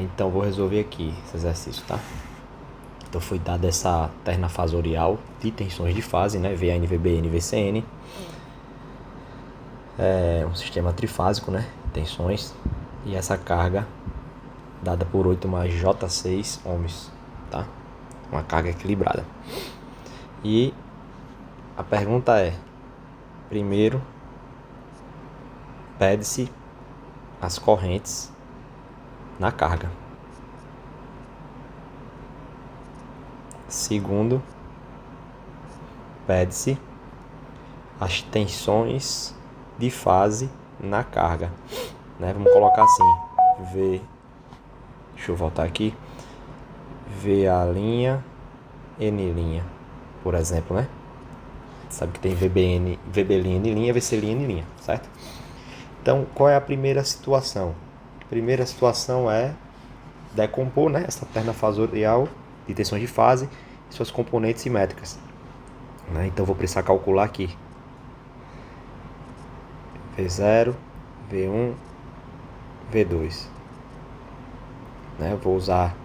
Então vou resolver aqui esse exercício, tá? Então foi dada essa terna fasorial de tensões de fase, né? VN, VBN, VCN. É um sistema trifásico, né? Tensões. E essa carga dada por 8 mais J6 ohms, tá? Uma carga equilibrada. E a pergunta é, primeiro, pede-se as correntes na carga. Segundo, pede-se as tensões de fase na carga, né? Vamos colocar assim, V, deixa eu voltar aqui, VA linha, N', por exemplo, né? Sabe que tem VBN, VB' N', VC' N', certo? Então, qual é a primeira situação? A primeira situação é decompor, né, essa terna fasorial de tensões de fase e suas componentes simétricas. Né? Então, vou precisar calcular aqui V0, V1, V2. Né? Eu vou usar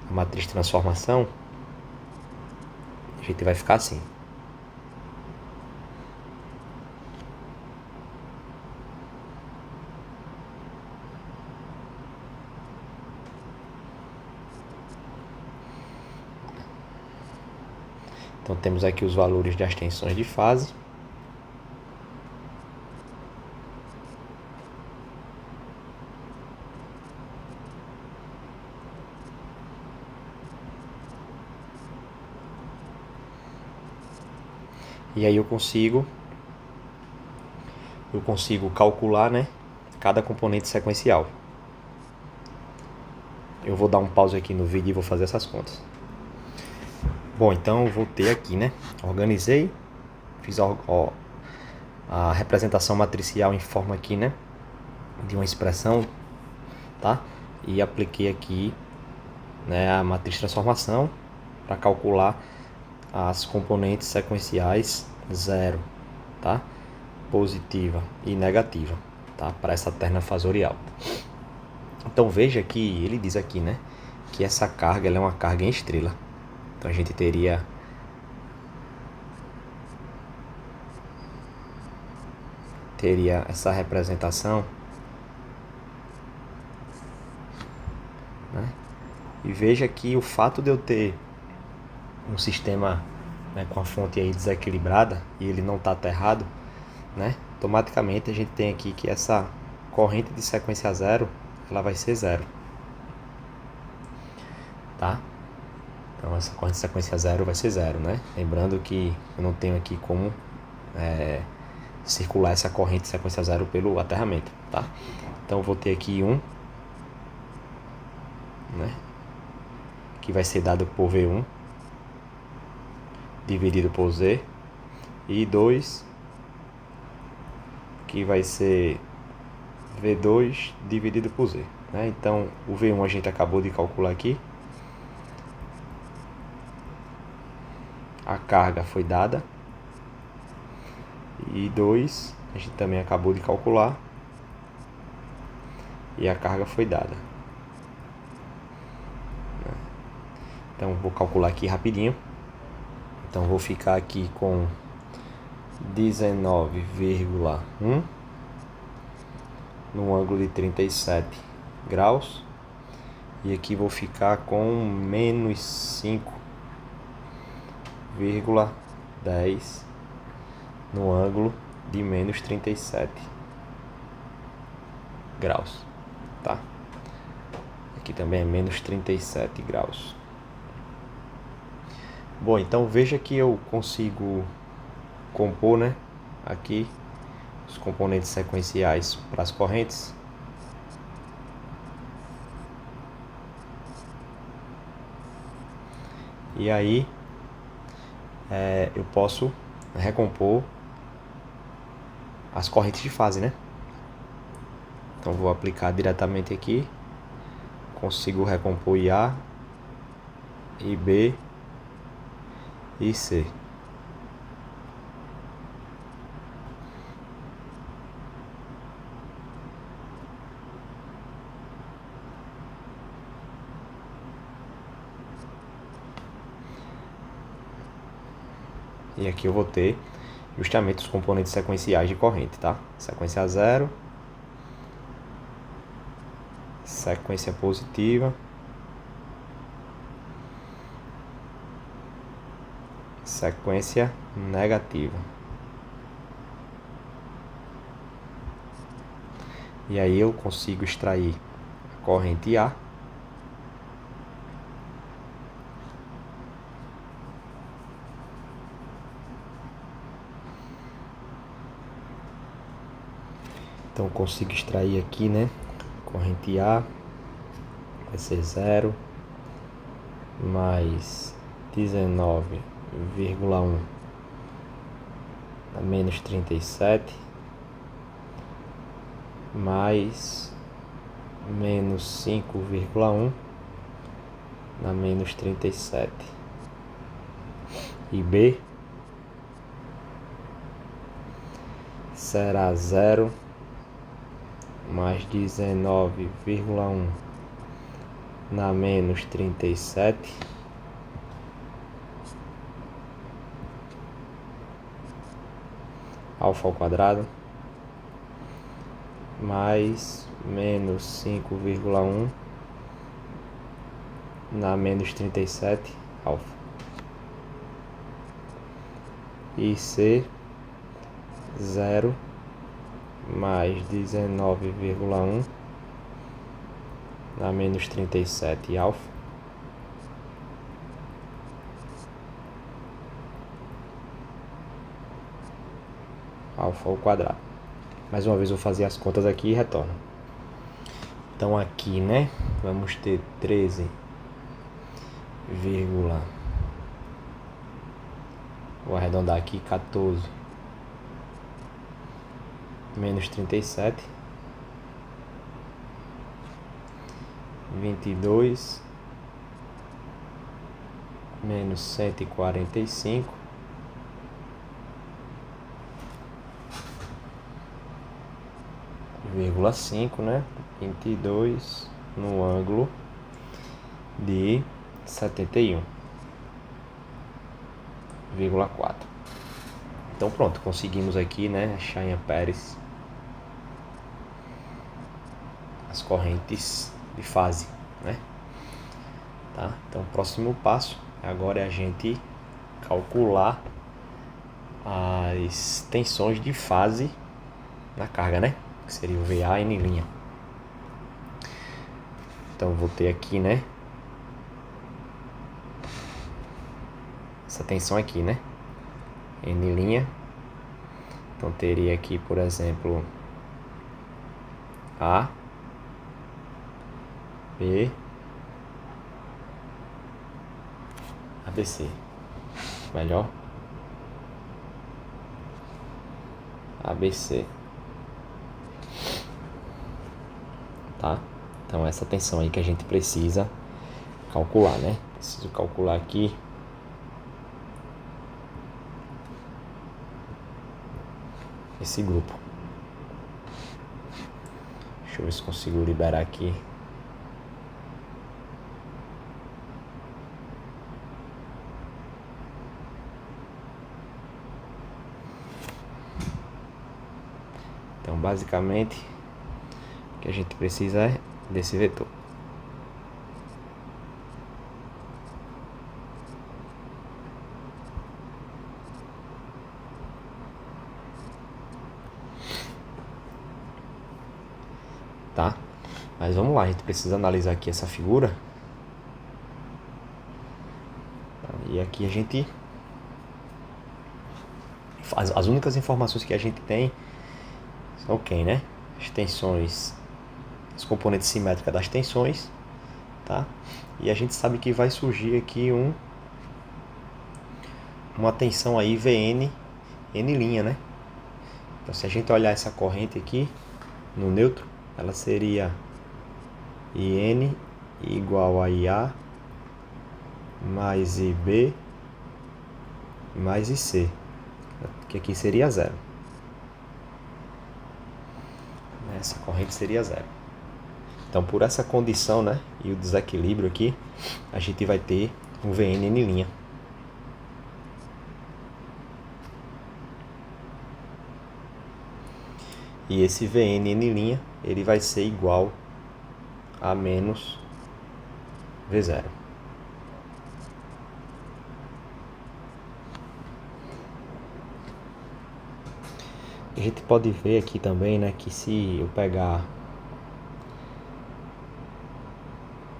a matriz de transformação. A gente vai ficar assim. Então temos aqui os valores das tensões de fase. E aí eu consigo calcular, né, cada componente sequencial. Eu vou dar um pause aqui no vídeo e vou fazer essas contas. Bom, então eu voltei aqui, né? Organizei, fiz a representação matricial em forma aqui, né, de uma expressão, tá? E apliquei aqui, né, a matriz de transformação para calcular as componentes sequenciais 0, tá? Positiva e negativa, tá? Para essa terna fasorial. Então veja que ele diz aqui, né, que essa carga ela é uma carga em estrela. Então a gente teria essa representação, né? E veja que o fato de eu ter um sistema, né, com a fonte aí desequilibrada e ele não está aterrado, né, automaticamente a gente tem aqui que essa corrente de sequência zero ela vai ser zero, tá? Então essa corrente de sequência zero vai ser zero, né? Lembrando que eu não tenho aqui como circular essa corrente de sequência zero pelo aterramento, tá? Então eu vou ter aqui 1, né, que vai ser dado por V1 dividido por Z, e 2 que vai ser V2 dividido por Z, né? Então o V1 a gente acabou de calcular aqui, a carga foi dada, e 2 a gente também acabou de calcular e a carga foi dada. Então vou calcular aqui rapidinho. Então vou ficar aqui com 19,1 no ângulo de 37 graus. E aqui vou ficar com menos 5,10 no ângulo de menos 37 graus, tá? Aqui também é menos 37 graus. Bom, então veja que eu consigo compor, né, aqui os componentes sequenciais para as correntes. E aí eu posso recompor as correntes de fase, né? Então vou aplicar diretamente aqui. Consigo recompor IA, IB e C. E aqui eu vou ter justamente os componentes sequenciais de corrente, tá? Sequência 0, sequência positiva, sequência negativa. E aí eu consigo extrair a corrente A então eu consigo extrair aqui, né? Corrente A vai ser 0 mais 19,1 a menos 37 mais menos 5,1 na menos 37. E B será 0 mais 19,1 na menos 37 alfa ao quadrado mais menos 5,1 na menos 37 alfa. E C 0 mais 19,1 na menos 37 alfa alfa ao quadrado. Mais uma vez eu vou fazer as contas aqui e retorno. Então aqui, né, vamos ter 13, vou arredondar aqui, 14 menos 37, 22 menos 145, vírgula 5, né? 22 no ângulo de 71,4. Então pronto, conseguimos aqui, né, achar em amperes as correntes de fase, né? Tá? Então o próximo passo agora é a gente calcular as tensões de fase na carga, né? Que seria o VA N'. Então vou ter aqui, né, essa tensão aqui, né, N'. Então teria aqui, por exemplo, A, B, ABC. Melhor? ABC. Tá? Então essa tensão aí que a gente precisa calcular, né? Preciso calcular aqui esse grupo. Deixa eu ver se consigo liberar aqui. Então basicamente o que a gente precisa é desse vetor. Tá? Mas vamos lá, a gente precisa analisar aqui essa figura. E aqui a gente... As únicas informações que a gente tem são quem, né? As tensões, as componentes simétricas das tensões, tá? E a gente sabe que vai surgir aqui uma tensão aí VN N', né? Então se a gente olhar essa corrente aqui no neutro, ela seria IN igual a IA mais IB mais IC, que aqui seria 0. Essa corrente seria 0. Então por essa condição, né, e o desequilíbrio aqui, a gente vai ter um VN N'. E esse Vn_n', ele vai ser igual a menos V0. A gente pode ver aqui também, né, que se eu pegar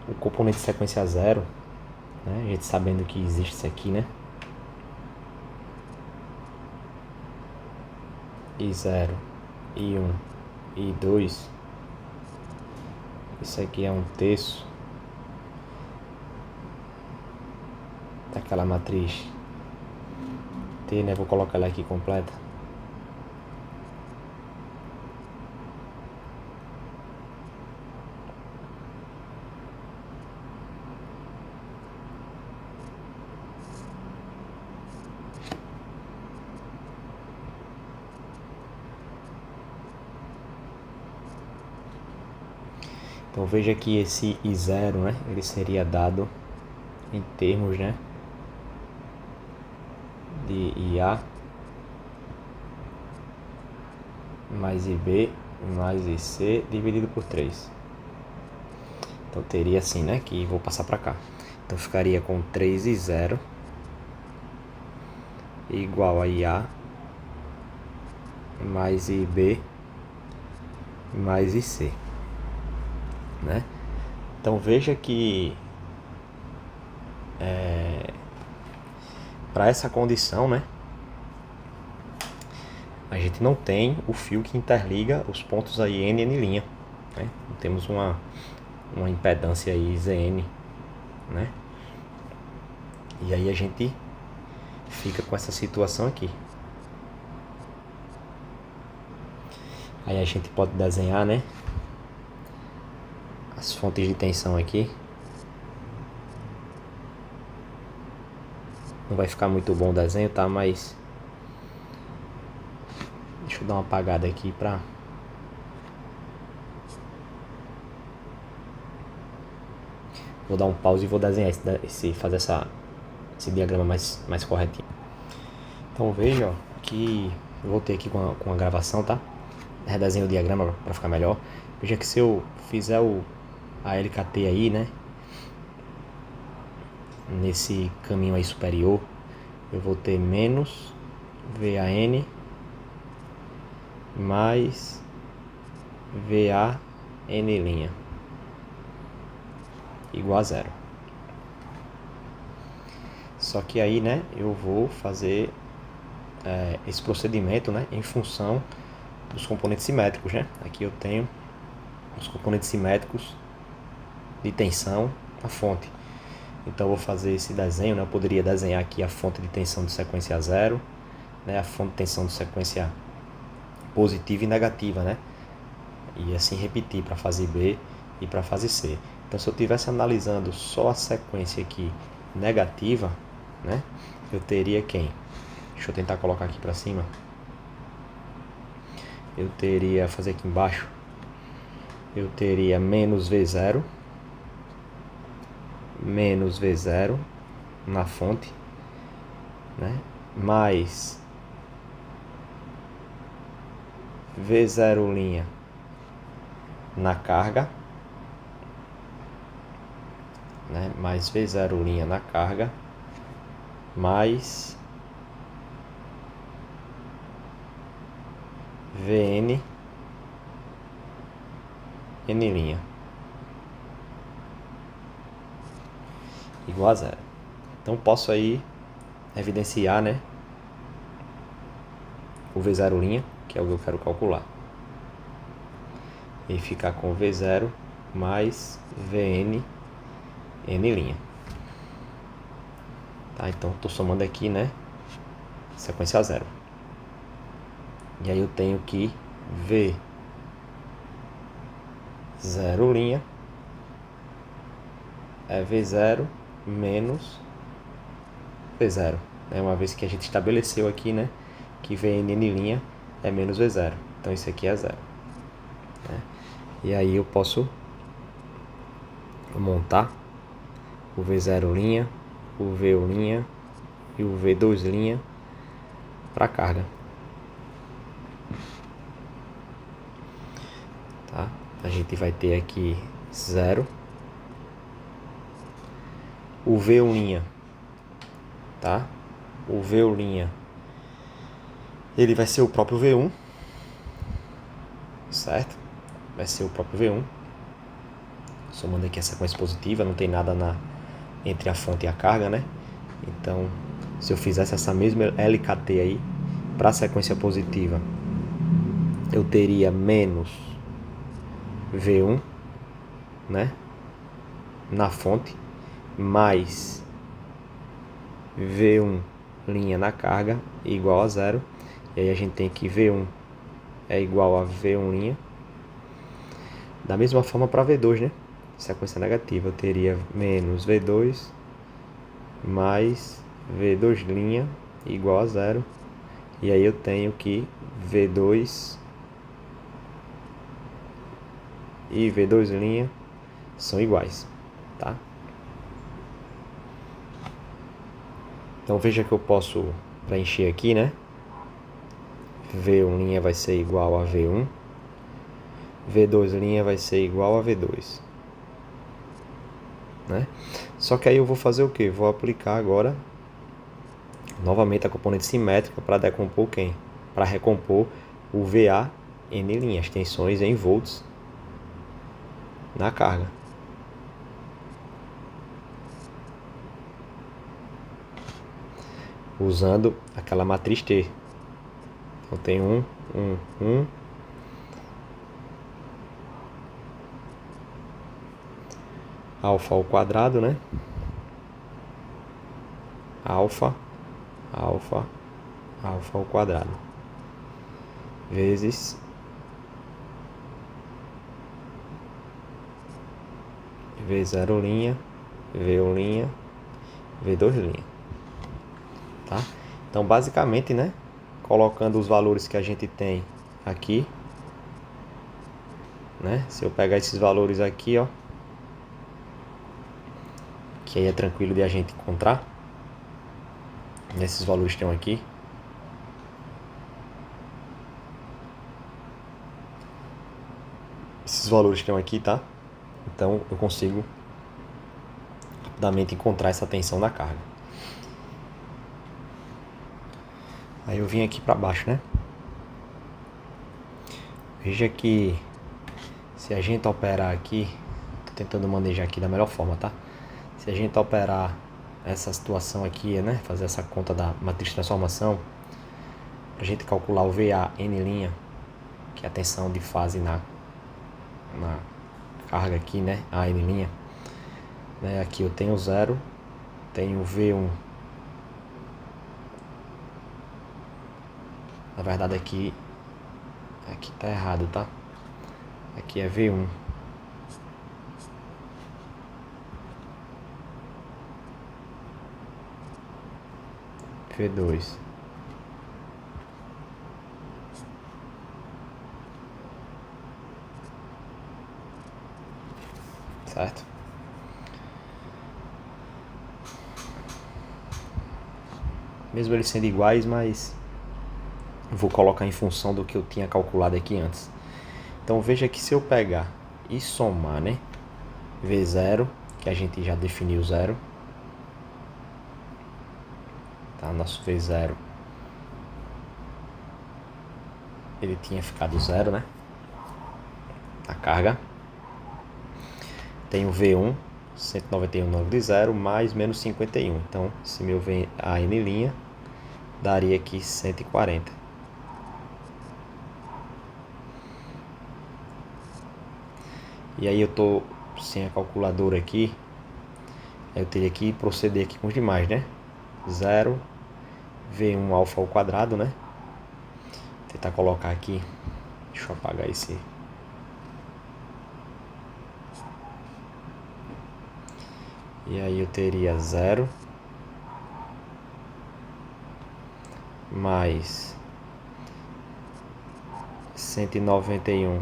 o componente de sequência 0, né, a gente sabendo que existe isso aqui, né, I0, I1, I2, isso aqui é 1/3 daquela matriz T, né, vou colocar ela aqui completa. Então veja que esse I0, né, ele seria dado em termos, né, de IA mais IB mais IC dividido por 3. Então teria assim, né, que vou passar para cá. Então ficaria com 3I0 igual a IA mais IB mais IC, né? Então veja que para essa condição, né, a gente não tem o fio que interliga os pontos aí N e N', né? Temos uma impedância aí Zn, né? E aí a gente fica com essa situação aqui. Aí a gente pode desenhar, né, as fontes de tensão aqui. Não vai ficar muito bom o desenho, tá? Mas deixa eu dar uma apagada aqui pra... Vou dar um pause e vou desenhar fazer esse diagrama mais corretinho. Então veja, ó, que eu voltei aqui com a gravação, tá? Redesenho o diagrama para ficar melhor. Veja que se eu fizer a LKT aí, né, nesse caminho aí superior, eu vou ter menos VAN mais VAN' igual a 0. Só que aí, né, eu vou fazer esse procedimento, né, em função dos componentes simétricos, né? Aqui eu tenho os componentes simétricos de tensão, a fonte. Então eu vou fazer esse desenho, né? Eu poderia desenhar aqui a fonte de tensão de sequência 0, né? A fonte de tensão de sequência positiva e negativa, né? E assim repetir para a fase B e para a fase C. Então se eu estivesse analisando só a sequência aqui negativa, né? Eu teria quem? Deixa eu tentar colocar aqui para cima. Eu teria, fazer aqui embaixo, eu teria menos V0 na fonte, né? Mais V0' na carga, né? Mais V0' na carga, mais VN N' igual a 0. Então posso aí evidenciar, né, o V0', que é o que eu quero calcular. E ficar com V0 mais VN N'. Tá, então estou somando aqui, né, sequência 0. E aí eu tenho que V0' é V0 menos V0, né? Uma vez que a gente estabeleceu aqui, né, que VN' é menos V0. Então isso aqui é 0, né? E aí eu posso montar o V0', o V1' e o V2' para carga. a gente vai ter aqui 0. O V1', tá? O V1', ele vai ser o próprio V1, certo? Vai ser o próprio V1. Somando aqui a sequência positiva, não tem nada entre a fonte e a carga, né? Então, se eu fizesse essa mesma LKT aí, para a sequência positiva, eu teria menos V1, né? Na fonte, mais V1' na carga, igual a 0. E aí a gente tem que V1 é igual a V1'. Da mesma forma para V2, né? Sequência negativa, eu teria menos V2 mais V2' igual a 0. E aí eu tenho que V2 e V2' são iguais, tá? Então veja que eu posso preencher aqui, né? V1' vai ser igual a V1. V2' vai ser igual a V2. Né? Só que aí eu vou fazer o que? Vou aplicar agora novamente a componente simétrica para decompor quem? Para recompor o VA/N', as tensões em volts na carga. Usando aquela matriz T. Então tem 1, 1, 1. Alfa ao quadrado, né? Alfa, alfa, alfa ao quadrado. Vezes V0', V1', V2'. Tá? Então, basicamente, né? Colocando os valores que a gente tem aqui, né? Se eu pegar esses valores aqui, ó, que aí é tranquilo de a gente encontrar, esses valores estão aqui. Esses valores estão aqui, tá? Então eu consigo rapidamente encontrar essa tensão na carga. Aí eu vim aqui para baixo, né? Veja que se a gente operar aqui, tô tentando manejar aqui da melhor forma, tá? Se a gente operar essa situação aqui, né? Fazer essa conta da matriz de transformação, pra gente calcular o VA/N', que é a tensão de fase na carga aqui, né? A N', né? Aqui eu tenho 0, tenho V1. Na verdade aqui tá errado, tá? Aqui é V1. V2. Certo? Mesmo eles sendo iguais, mas vou colocar em função do que eu tinha calculado aqui antes. Então veja que se eu pegar e somar, né? V0, que a gente já definiu 0. Tá? Nosso V0 ele tinha ficado 0, né? A carga. Tem o V1, 191,0 mais menos 51. Então, se meu VAN' daria aqui 140. E aí eu tô sem a calculadora aqui. Eu teria que proceder aqui com os demais, né? 0, V1 alfa ao quadrado, né? Vou tentar colocar aqui. Deixa eu apagar esse. E aí eu teria 0 mais 191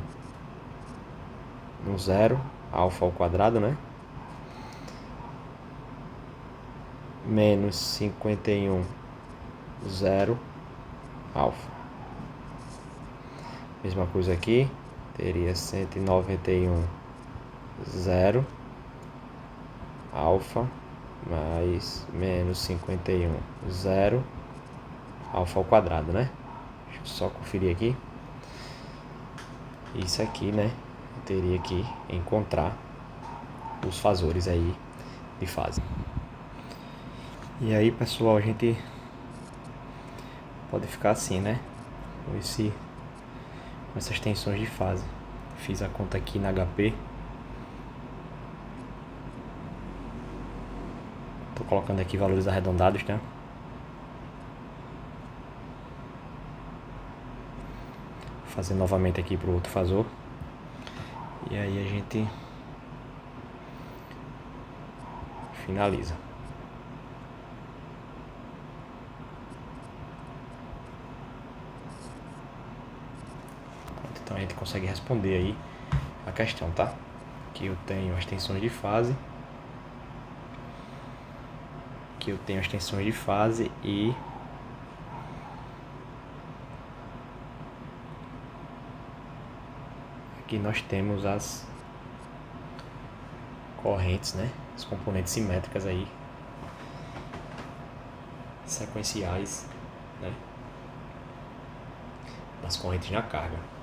no 0, alfa ao quadrado, né? Menos 51, 0, alfa. Mesma coisa aqui, teria 191, 0, alfa, mais menos 51, 0, alfa ao quadrado, né? Deixa eu só conferir aqui. Isso aqui, né? Eu teria que encontrar os fasores aí de fase. E aí, pessoal, a gente pode ficar assim, né? Com essas tensões de fase. Fiz a conta aqui na HP. Tô colocando aqui valores arredondados, né? Vou fazer novamente aqui pro outro fasor. E aí a gente finaliza. Então a gente consegue responder aí a questão, tá? Aqui eu tenho as tensões de fase. Aqui eu tenho as tensões de fase e aqui nós temos as correntes, né? As componentes simétricas aí, sequenciais, né? Das correntes na carga.